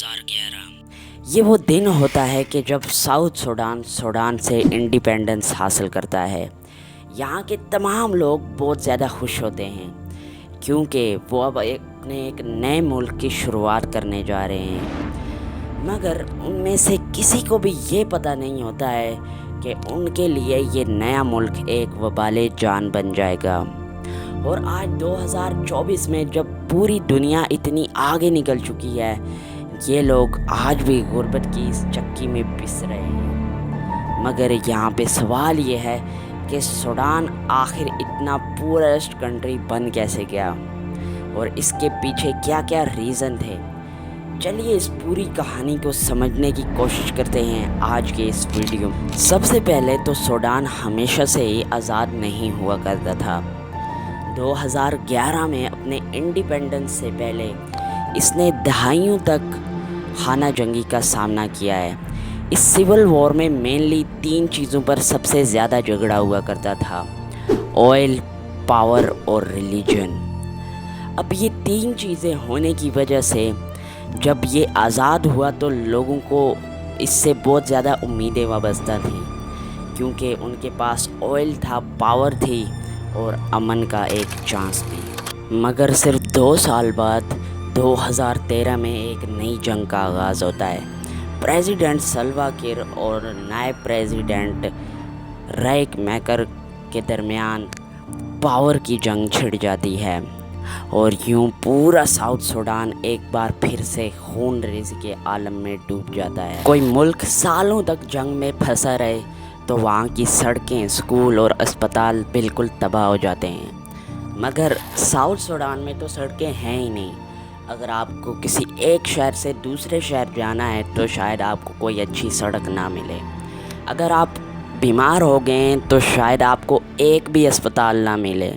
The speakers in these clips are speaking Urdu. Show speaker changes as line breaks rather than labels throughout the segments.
2011 یہ وہ دن ہوتا ہے کہ جب ساؤتھ سوڈان سے انڈیپینڈنس حاصل کرتا ہے۔ یہاں کے تمام لوگ بہت زیادہ خوش ہوتے ہیں کیونکہ وہ اب ایک نئے ملک کی شروعات کرنے جا رہے ہیں، مگر ان میں سے کسی کو بھی یہ پتہ نہیں ہوتا ہے کہ ان کے لیے یہ نیا ملک ایک وبال جان بن جائے گا۔ اور آج 2024 میں جب پوری دنیا اتنی آگے نکل چکی ہے، یہ لوگ آج بھی غربت کی اس چکی میں پس رہے ہیں۔ مگر یہاں پہ سوال یہ ہے کہ سوڈان آخر اتنا پورسٹ کنٹری بن کیسے گیا اور اس کے پیچھے کیا کیا ریزن تھے۔ چلیے اس پوری کہانی کو سمجھنے کی کوشش کرتے ہیں آج کے اس ویڈیو میں۔ سب سے پہلے تو سوڈان ہمیشہ سے ہی آزاد نہیں ہوا کرتا تھا۔ 2011 میں اپنے انڈیپینڈنس سے پہلے اس نے دہائیوں تک خانہ جنگی کا سامنا کیا ہے۔ اس سول وار میں مینلی 3 چیزوں پر سب سے زیادہ جھگڑا ہوا کرتا تھا: آئل، پاور اور ریلیجن۔ اب یہ 3 چیزیں ہونے کی وجہ سے جب یہ آزاد ہوا تو لوگوں کو اس سے بہت زیادہ امیدیں وابستہ تھیں، کیونکہ ان کے پاس آئل تھا، پاور تھی اور امن کا ایک چانس بھی۔ مگر صرف 2 سال بعد 2013 میں ایک نئی جنگ کا آغاز ہوتا ہے۔ پریزیڈنٹ سلوا کیر اور نائب پریزیڈنٹ ریک میکر کے درمیان پاور کی جنگ چھڑ جاتی ہے اور یوں پورا ساؤتھ سوڈان ایک بار پھر سے خون ریزی کے عالم میں ڈوب جاتا ہے۔ کوئی ملک سالوں تک جنگ میں پھنسا رہے تو وہاں کی سڑکیں، اسکول اور اسپتال بالکل تباہ ہو جاتے ہیں، مگر ساؤتھ سوڈان میں تو سڑکیں ہیں ہی نہیں۔ اگر آپ کو کسی ایک شہر سے دوسرے شہر جانا ہے تو شاید آپ کو کوئی اچھی سڑک نہ ملے۔ اگر آپ بیمار ہو گئے تو شاید آپ کو ایک بھی اسپتال نہ ملے۔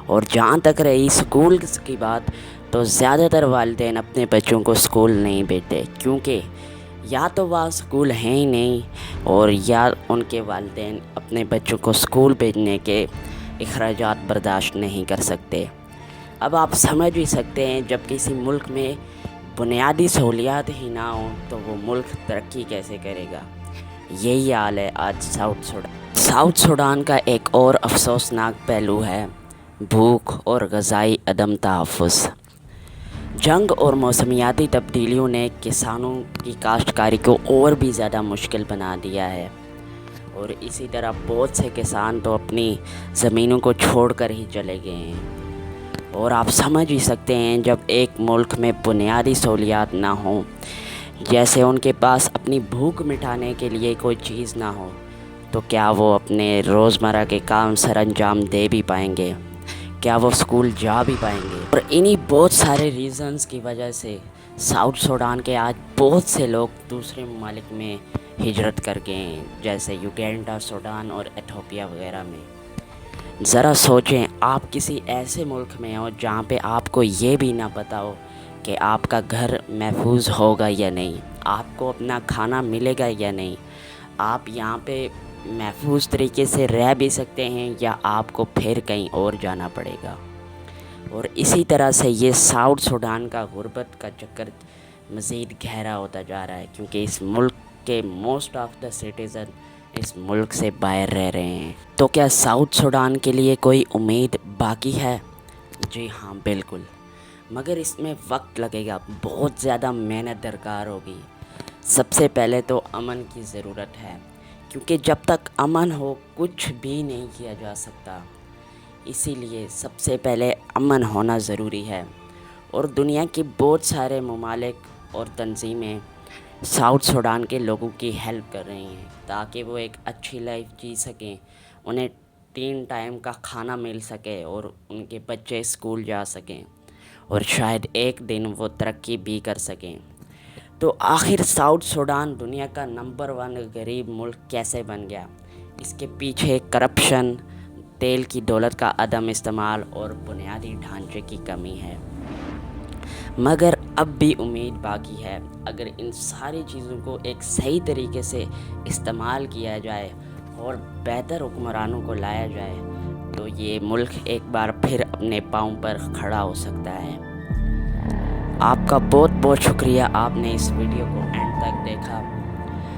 اور جہاں تک رہی اسکول کی بات، تو زیادہ تر والدین اپنے بچوں کو اسکول نہیں بھیجتے، کیونکہ یا تو وہاں اسکول ہیں ہی نہیں اور یا ان کے والدین اپنے بچوں کو اسکول بھیجنے کے اخراجات برداشت نہیں کر سکتے۔ اب آپ سمجھ بھی سکتے ہیں جب کسی ملک میں بنیادی سہولیات ہی نہ ہوں تو وہ ملک ترقی کیسے کرے گا۔ یہی حال ہے آج ساؤتھ سوڈان۔ ساؤتھ سوڈان کا ایک اور افسوسناک پہلو ہے بھوک اور غذائی عدم تحفظ۔ جنگ اور موسمیاتی تبدیلیوں نے کسانوں کی کاشتکاری کو اور بھی زیادہ مشکل بنا دیا ہے، اور اسی طرح بہت سے کسان تو اپنی زمینوں کو چھوڑ کر ہی چلے گئے ہیں۔ اور آپ سمجھ ہی سکتے ہیں جب ایک ملک میں بنیادی سہولیات نہ ہوں، جیسے ان کے پاس اپنی بھوک مٹانے کے لیے کوئی چیز نہ ہو، تو کیا وہ اپنے روزمرہ کے کام سر انجام دے بھی پائیں گے؟ کیا وہ اسکول جا بھی پائیں گے؟ اور انہی بہت سارے ریزنز کی وجہ سے ساؤتھ سوڈان کے آج بہت سے لوگ دوسرے ممالک میں ہجرت کر گئے ہیں، جیسے یوگینڈا، سوڈان اور ایتھوپیا وغیرہ میں۔ ذرا سوچیں، آپ کسی ایسے ملک میں ہو جہاں پہ آپ کو یہ بھی نہ پتا ہو کہ آپ کا گھر محفوظ ہوگا یا نہیں، آپ کو اپنا کھانا ملے گا یا نہیں، آپ یہاں پہ محفوظ طریقے سے رہ بھی سکتے ہیں یا آپ کو پھر کہیں اور جانا پڑے گا۔ اور اسی طرح سے یہ ساؤتھ سوڈان کا غربت کا چکر مزید گہرا ہوتا جا رہا ہے، کیونکہ اس ملک کے موسٹ آف دا سٹیزن اس ملک سے باہر رہ رہے ہیں۔ تو کیا ساؤتھ سوڈان کے لیے کوئی امید باقی ہے؟ جی ہاں، بالکل، مگر اس میں وقت لگے گا، بہت زیادہ محنت درکار ہوگی۔ سب سے پہلے تو امن کی ضرورت ہے، کیونکہ جب تک امن ہو کچھ بھی نہیں کیا جا سکتا۔ اسی لیے سب سے پہلے امن ہونا ضروری ہے، اور دنیا کے بہت سارے ممالک اور تنظیمیں ساؤتھ سوڈان کے لوگوں کی ہیلپ کر رہی ہیں تاکہ وہ ایک اچھی لائف جی سکیں، انہیں 3 ٹائم کا کھانا مل سکے اور ان کے بچے اسکول جا سکیں، اور شاید ایک دن وہ ترقی بھی کر سکیں۔ تو آخر ساؤتھ سوڈان دنیا کا نمبر 1 غریب ملک کیسے بن گیا؟ اس کے پیچھے کرپشن، تیل کی دولت کا عدم استعمال اور بنیادی ڈھانچے کی کمی ہے۔ مگر اب بھی امید باقی ہے۔ اگر ان ساری چیزوں کو ایک صحیح طریقے سے استعمال کیا جائے اور بہتر حکمرانوں کو لایا جائے تو یہ ملک ایک بار پھر اپنے پاؤں پر کھڑا ہو سکتا ہے۔ آپ کا بہت بہت شکریہ، آپ نے اس ویڈیو کو اینڈ تک دیکھا۔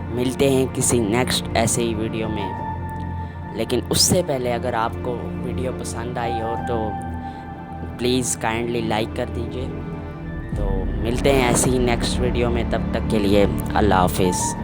ملتے ہیں کسی نیکسٹ ایسے ہی ویڈیو میں، لیکن اس سے پہلے اگر آپ کو ویڈیو پسند آئی ہو تو پلیز کائنڈلی لائک کر دیجیے۔ تو ملتے ہیں ایسی ہی نیکسٹ ویڈیو میں، تب تک کے لیے اللہ حافظ۔